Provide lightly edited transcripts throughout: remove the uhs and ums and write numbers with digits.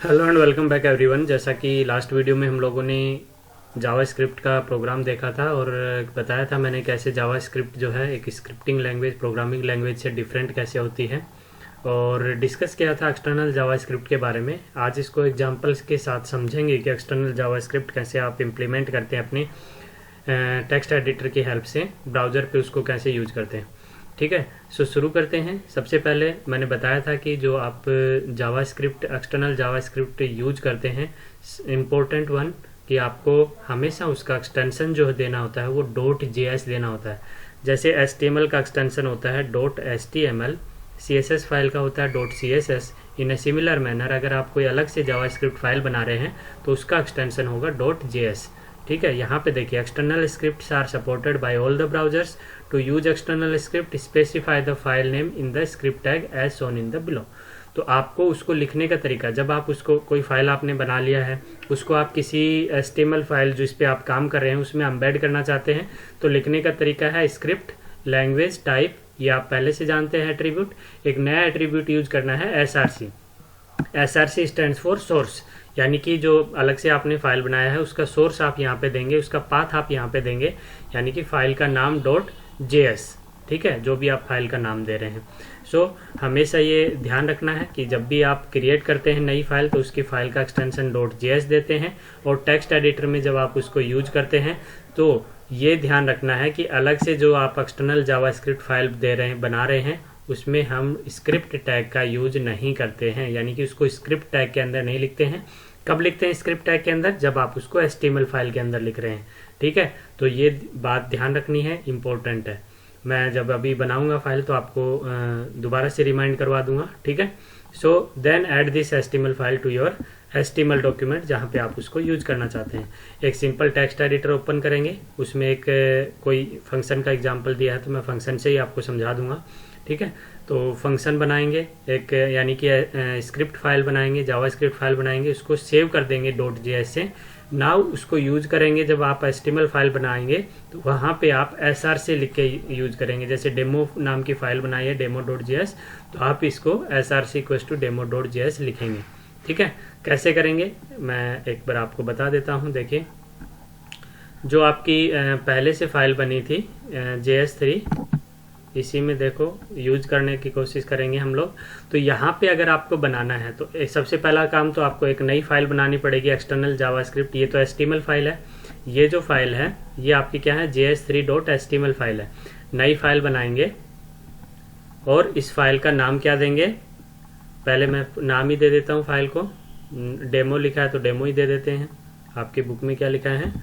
Hello and welcome back everyone. जैसा कि last video में हम लोगों ने जावास्क्रिप्ट का प्रोग्राम देखा था और बताया था मैंने कैसे जावास्क्रिप्ट जो है एक स्क्रिप्टिंग लैंग्वेज प्रोग्रामिंग लैंग्वेज से डिफरेंट कैसे होती है, और डिस्कस किया था एक्सटर्नल जावास्क्रिप्ट के बारे में। आज इसको एग्जांपल्स के साथ समझेंगे कि एक्सटर्नल जावास्क्रिप्ट कैसे आप इम्प्लीमेंट करते हैं अपने टेक्स्ट एडिटर की हेल्प से, ब्राउज़र पे उसको कैसे यूज करते हैं। ठीक है, सो शुरू करते हैं। सबसे पहले मैंने बताया था कि जो आप जावास्क्रिप्ट एक्सटर्नल जावास्क्रिप्ट यूज करते हैं, इम्पोर्टेंट वन कि आपको हमेशा उसका एक्सटेंशन जो देना होता है वो .js देना होता है। जैसे HTML का एक्सटेंशन होता है .html, CSS फाइल का होता है .css। In a similar manner अगर आप कोई अलग से जावास्क्रिप्ट फाइल बना रहे हैं तो उसका एक्सटेंशन होगा .js। ठीक है, यहाँ पे देखिए external scripts are supported by all the browsers. To use external script specify the file name in the script tag as shown in the below. तो आपको उसको लिखने का तरीका, जब आप उसको कोई फाइल आपने बना लिया है, उसको आप किसी HTML फाइल जिस पे आप काम कर रहे हैं उसमें एम्बेड करना चाहते हैं, तो लिखने का तरीका है स्क्रिप्ट लैंग्वेज टाइप, ये आप पहले से जानते हैं एट्रीब्यूट। एक नया एट्रीब्यूट यूज करना है SRC। SRC stands for source, यानी कि जो अलग से आपने फाइल बनाया है उसका सोर्स आप यहाँ पे देंगे, उसका पाथ आप यहाँ पे देंगे, यानी कि फाइल का नाम .js। ठीक है, जो भी आप फाइल का नाम दे रहे हैं। सो हमेशा ये ध्यान रखना है कि जब भी आप क्रिएट करते हैं नई फाइल तो उसकी फाइल का एक्सटेंशन .js देते हैं, और टेक्स्ट एडिटर में जब आप उसको यूज करते हैं तो ये ध्यान रखना है कि अलग से जो आप एक्सटर्नल जावास्क्रिप्ट फाइल दे रहे हैं बना रहे हैं उसमें हम स्क्रिप्ट टैग का यूज नहीं करते हैं, यानी कि उसको स्क्रिप्ट टैग के अंदर नहीं लिखते हैं। कब लिखते हैं स्क्रिप्ट टैग के अंदर? जब आप उसको HTML फाइल के अंदर लिख रहे हैं। ठीक है, तो ये बात ध्यान रखनी है, इम्पोर्टेंट है। मैं जब अभी बनाऊंगा फाइल तो आपको दोबारा से रिमाइंड करवा दूंगा। ठीक है, so then add this HTML file to your HTML document जहाँ पे आप उसको यूज करना चाहते हैं। एक सिंपल टेक्स्ट एडिटर ओपन करेंगे, उसमें एक कोई फंक्शन का एग्जांपल दिया है तो मैं फंक्शन से ही आपको समझा दूंगा। ठीक है, तो फंक्शन बनाएंगे एक, यानी कि स्क्रिप्ट फाइल बनाएंगे, जावास्क्रिप्ट फाइल बनाएंगे, उसको सेव कर देंगे .js से। नाउ उसको यूज करेंगे जब आप HTML फाइल बनाएंगे तो वहाँ पे आप SRC लिख के यूज करेंगे। जैसे डेमो नाम की फाइल बनाई है demo.js, तो आप इसको SRC=demo.js लिखेंगे। ठीक है, कैसे करेंगे मैं एक बार आपको बता देता हूँ। देखिए, जो आपकी पहले से फाइल बनी थी JS3, इसी में देखो यूज करने की कोशिश करेंगे हम लोग। तो यहाँ पे अगर आपको बनाना है तो सबसे पहला काम तो आपको एक नई फाइल बनानी पड़ेगी एक्सटर्नल जावास्क्रिप्ट। ये तो HTML फाइल है, ये जो फाइल है ये आपकी क्या है, JS3.html फाइल है। नई फाइल बनाएंगे और इस फाइल का नाम क्या देंगे, पहले मैं नाम ही दे देता हूँ फाइल को। डेमो लिखा है तो डेमो ही दे देते हैं। आपकी बुक में क्या लिखा है,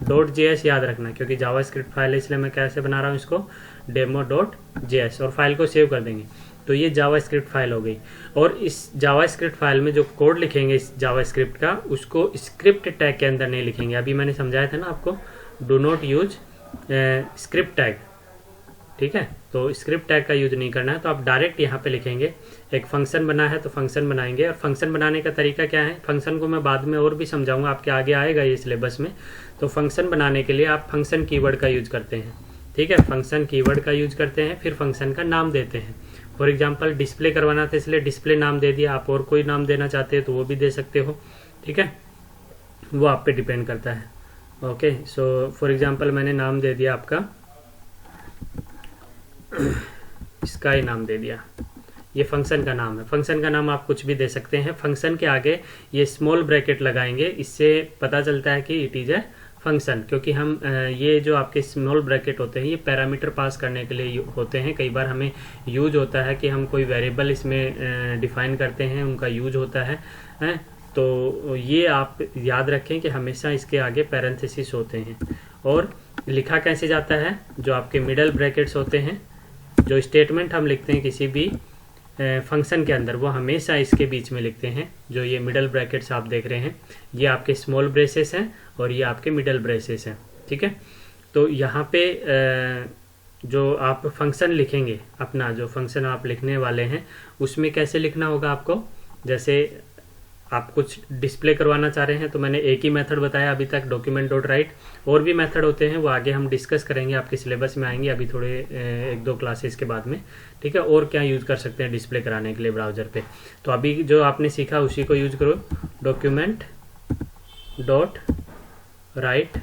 demo.js याद रखना, क्योंकि जावास्क्रिप्ट फाइल है इसलिए मैं कैसे बना रहा हूँ इसको, demo.js, और फाइल को सेव कर देंगे। तो ये जावास्क्रिप्ट फाइल हो गई। और इस जावास्क्रिप्ट फाइल में जो कोड लिखेंगे इस जावास्क्रिप्ट का, उसको स्क्रिप्ट टैग के अंदर नहीं लिखेंगे। अभी मैंने समझाया था ना आपको, do not use script tag. ठीक है, तो स्क्रिप्ट टैग का यूज नहीं करना है, तो आप डायरेक्ट यहाँ पे लिखेंगे। एक फंक्शन बना है तो फंक्शन बनाएंगे, और फंक्शन बनाने का तरीका क्या है, फंक्शन को मैं बाद में और भी समझाऊंगा, आपके आगे आएगा ये सिलेबस में। तो फंक्शन बनाने के लिए आप फंक्शन कीवर्ड का यूज करते हैं। ठीक है, फंक्शन कीवर्ड का यूज करते हैं, फिर फंक्शन का नाम देते हैं। फॉर एग्जाम्पल डिस्प्ले करवाना था इसलिए डिस्प्ले नाम दे दिया, आप और कोई नाम देना चाहते हैं तो वो भी दे सकते हो। ठीक है, वो आप पे डिपेंड करता है। ओके, सो फॉर एग्जाम्पल मैंने नाम दे दिया आपका इसका ही नाम दे दिया, ये फंक्शन का नाम है। फंक्शन का नाम आप कुछ भी दे सकते हैं। फंक्शन के आगे ये स्मॉल ब्रैकेट लगाएंगे, इससे पता चलता है कि इट इज ए फंक्शन, क्योंकि हम ये जो आपके स्मॉल ब्रैकेट होते हैं ये पैरामीटर पास करने के लिए होते हैं। कई बार हमें यूज होता है कि हम कोई वेरिएबल इसमें डिफाइन करते हैं, उनका यूज होता है। तो ये आप याद रखें कि हमेशा इसके आगे पैरेंथेसिस होते हैं। और लिखा कैसे जाता है, जो आपके मिडल ब्रैकेट्स होते हैं, जो स्टेटमेंट हम लिखते हैं किसी भी फंक्शन के अंदर, वो हमेशा इसके बीच में लिखते हैं। जो ये मिडल ब्रैकेट्स आप देख रहे हैं ये आपके स्मॉल ब्रेसेस हैं और ये आपके मिडल ब्रेसेस हैं। ठीक है, तो यहाँ पे जो आप फंक्शन लिखेंगे, अपना जो फंक्शन आप लिखने वाले हैं उसमें कैसे लिखना होगा आपको, जैसे आप कुछ डिस्प्ले करवाना चाह रहे हैं तो मैंने एक ही मेथड बताया अभी तक, डॉक्यूमेंट डॉट राइट। और भी मेथड होते हैं वो आगे हम डिस्कस करेंगे, आपके सिलेबस में आएंगे अभी थोड़े 1-2 क्लासेस के बाद में, ठीक है। और क्या यूज़ कर सकते हैं डिस्प्ले कराने के लिए ब्राउज़र पे, तो अभी जो आपने सीखा उसी को यूज करो, डॉक्यूमेंट डॉट राइट,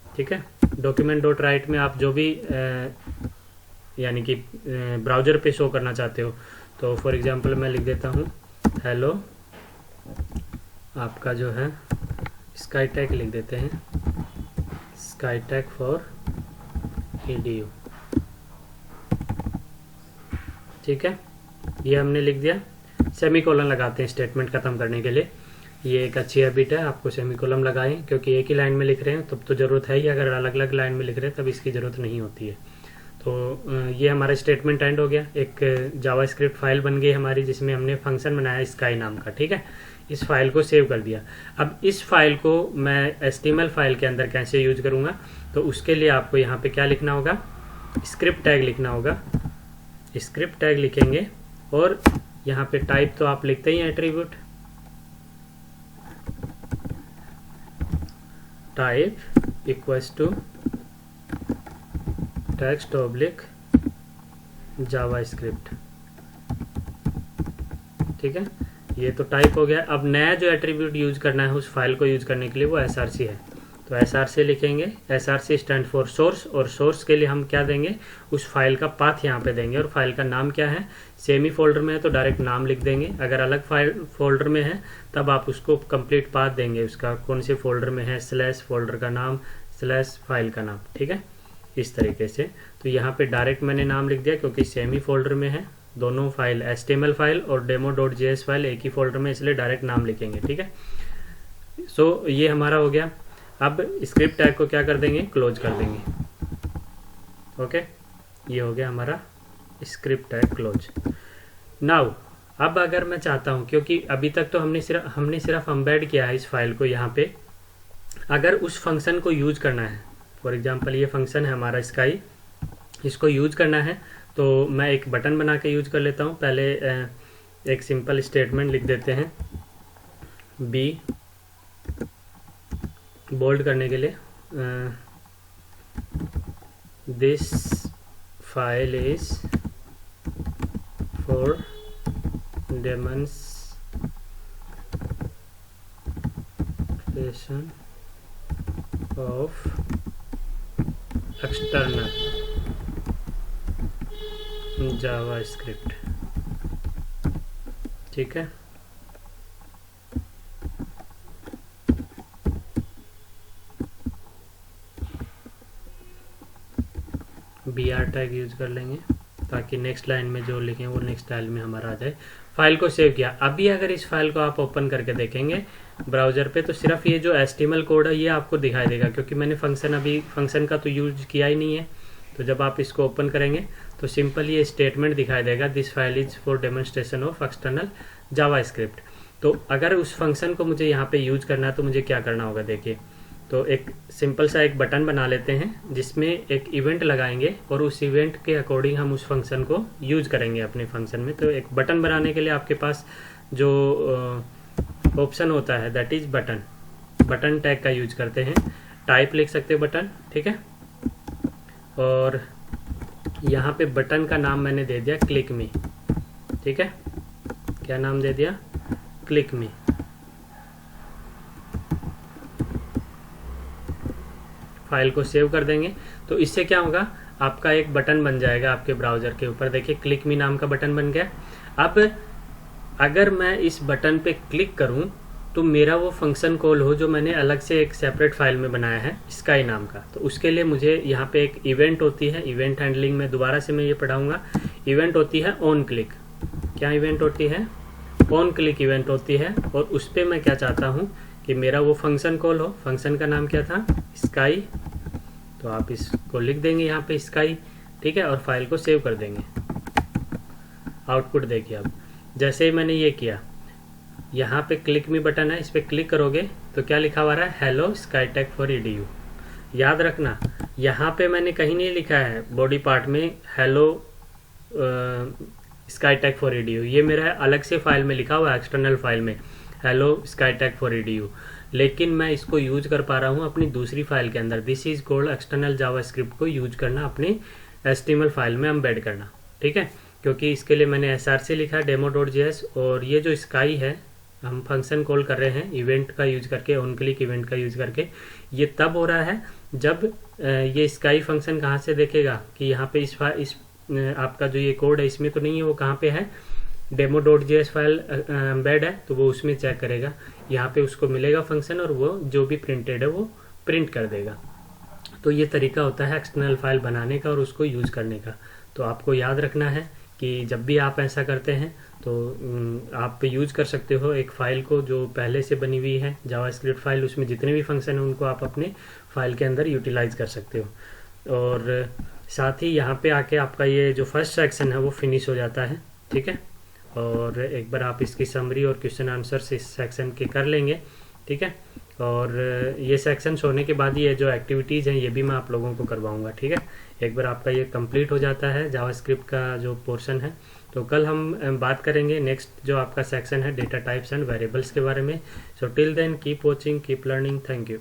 ठीक है। डॉक्यूमेंट डॉट राइट में आप जो भी यानी कि ब्राउज़र पे शो करना चाहते हो, तो फॉर एग्जांपल मैं लिख देता हूँ हेलो, आपका जो है स्काई टैग लिख देते हैं, स्काई टैग फॉर EDU, ठीक है। ये हमने लिख दिया, सेमीकोलन लगाते हैं स्टेटमेंट खत्म करने के लिए। ये एक अच्छी हैबिट है, आपको सेमीकोलन लगाएं, क्योंकि एक ही लाइन में लिख रहे हैं तब तो ज़रूरत है ही, अगर अलग अलग लाइन में लिख रहे हैं तब इसकी ज़रूरत नहीं होती है। तो ये हमारा स्टेटमेंट एंड हो गया। एक जावास्क्रिप्ट फाइल बन गई हमारी जिसमें हमने फंक्शन बनाया स्काई नाम का, ठीक है। इस फाइल को सेव कर दिया। अब इस फाइल को मैं HTML फाइल के अंदर कैसे यूज करूँगा, तो उसके लिए आपको यहाँ पे क्या लिखना होगा, स्क्रिप्ट टैग लिखना होगा। स्क्रिप्ट टैग लिखेंगे और यहाँ पे टाइप तो आप लिखते ही हैं attribute, type equals to text oblique JavaScript, ठीक है। ये तो टाइप हो गया। अब नया जो एट्रीब्यूट यूज करना है उस फाइल को यूज करने के लिए वो src है, तो src लिखेंगे। src स्टैंड फॉर सोर्स, और सोर्स के लिए हम क्या देंगे, उस फाइल का पाथ यहाँ पे देंगे। और फाइल का नाम क्या है, सेमी फोल्डर में है तो डायरेक्ट नाम लिख देंगे, अगर अलग फाइल फोल्डर में है तब आप उसको कंप्लीट पाथ देंगे, उसका कौन से फोल्डर में है, स्लैश फोल्डर का नाम, स्लैश फाइल का नाम, ठीक है, इस तरीके से। तो यहाँ पे डायरेक्ट मैंने नाम लिख दिया क्योंकि सेमी फोल्डर में है, दोनों फाइल HTML फाइल और demo.js फाइल एक ही फोल्डर में, इसलिए डायरेक्ट नाम लिखेंगे, ठीक है। सो ये हमारा हो गया। अब स्क्रिप्ट टैग को क्या कर देंगे, क्लोज कर देंगे, ओके। ये हो गया हमारा स्क्रिप्ट टैग क्लोज। नाउ अब अगर मैं चाहता हूँ, क्योंकि अभी तक तो हमने सिर्फ एम्बेड किया है इस फाइल को यहाँ पे, अगर उस फंक्शन को यूज करना है, फॉर एग्जाम्पल ये फंक्शन है हमारा स्काई, इसको यूज करना है तो मैं एक बटन बना के यूज कर लेता हूँ। पहले एक सिंपल स्टेटमेंट लिख देते हैं, बी बोल्ड करने के लिए, this file is for demonstration of external JavaScript, ठीक है। BR टैग यूज कर लेंगे ताकि नेक्स्ट लाइन में जो लिखें वो नेक्स्ट लाइन में हमारा आ जाए। फाइल को सेव किया। अभी अगर इस फाइल को आप ओपन करके देखेंगे ब्राउजर पे तो सिर्फ ये जो HTML कोड है ये आपको दिखाई देगा, क्योंकि मैंने फंक्शन का तो यूज किया ही नहीं है। तो जब आप इसको ओपन करेंगे तो सिंपल ये स्टेटमेंट दिखाई देगा, this file is for demonstration of external JavaScript. तो अगर उस फंक्शन को मुझे यहाँ पे यूज करना है तो मुझे क्या करना होगा, देखिए। तो एक सिंपल सा एक बटन बना लेते हैं जिसमें एक इवेंट लगाएंगे और उस इवेंट के अकॉर्डिंग हम उस फंक्शन को यूज करेंगे अपने फंक्शन में। तो एक बटन बनाने के लिए आपके पास जो ऑप्शन होता है that is button, button tag का यूज करते हैं। टाइप लिख सकते हैं बटन, ठीक है। और यहाँ पे बटन का नाम मैंने दे दिया क्लिक मी, ठीक है। क्या नाम दे दिया, क्लिक मी। फाइल को सेव कर देंगे तो इससे क्या होगा, आपका एक बटन बन जाएगा आपके ब्राउजर के ऊपर। देखिए क्लिक मी नाम का बटन बन गया। अब अगर मैं इस बटन पे क्लिक करूं तो मेरा वो फंक्शन कॉल हो जो मैंने अलग से एक सेपरेट फाइल में बनाया है स्काई नाम का। तो उसके लिए मुझे यहाँ पे एक इवेंट होती है, इवेंट हैंडलिंग में दोबारा से मैं ये पढ़ाऊंगा। इवेंट होती है ऑन क्लिक। क्या इवेंट होती है, ऑन क्लिक इवेंट होती है। और उस पर मैं क्या चाहता हूँ कि मेरा वो फंक्शन कॉल हो। फंक्शन का नाम क्या था, स्काई। तो आप इसको लिख देंगे यहाँ पे स्काई, ठीक है। और फाइल को सेव कर देंगे। आउटपुट देखिए। अब जैसे ही मैंने ये किया, यहाँ पे क्लिक मी बटन है, इस पर क्लिक करोगे तो क्या लिखा हुआ है, hello sky tag for EDU। याद रखना यहाँ पे मैंने कहीं नहीं लिखा है बॉडी पार्ट में हेलो SkyTech for edu, ये मेरा अलग से फाइल में लिखा हुआ है, एक्सटर्नल फाइल में हेलो SkyTech for edu, लेकिन मैं इसको यूज कर पा रहा हूँ अपनी दूसरी फाइल के अंदर। This is called external JavaScript को यूज करना, अपनी HTML फाइल में एम्बेड करना, ठीक है। क्योंकि इसके लिए मैंने src लिखा है demo.js, और ये जो स्काई है हम फंक्शन कॉल कर रहे हैं इवेंट का यूज करके, ऑन क्लिक इवेंट का यूज करके। ये तब हो रहा है जब ये स्काई फंक्शन कहाँ से देखेगा कि यहाँ पे इस आपका जो ये कोड है इसमें तो नहीं है, वो कहाँ पे है, demo.js फाइल एम्बेड है, तो वो उसमें चेक करेगा, यहाँ पे उसको मिलेगा फंक्शन और वो जो भी प्रिंटेड है वो प्रिंट कर देगा। तो ये तरीका होता है एक्सटर्नल फाइल बनाने का और उसको यूज करने का। तो आपको याद रखना है कि जब भी आप ऐसा करते हैं तो आप यूज कर सकते हो एक फाइल को जो पहले से बनी हुई है जावास्क्रिप्ट फाइल, उसमें जितने भी फंक्शन हैं उनको आप अपने फाइल के अंदर यूटिलाइज कर सकते हो। और साथ ही यहाँ पे आके आपका ये जो फर्स्ट सेक्शन है वो फिनिश हो जाता है, ठीक है। और एक बार आप इसकी समरी और क्वेश्चन आंसर्स इस सेक्शन के कर लेंगे, ठीक है। और ये सेक्शन होने के बाद ये जो एक्टिविटीज़ हैं ये भी मैं आप लोगों को करवाऊंगा, ठीक है। एक बार आपका ये कंप्लीट हो जाता है जावास्क्रिप्ट का जो पोर्शन है, तो कल हम बात करेंगे नेक्स्ट जो आपका सेक्शन है डेटा टाइप्स एंड वेरिएबल्स के बारे में। So till then keep watching, keep learning, thank you.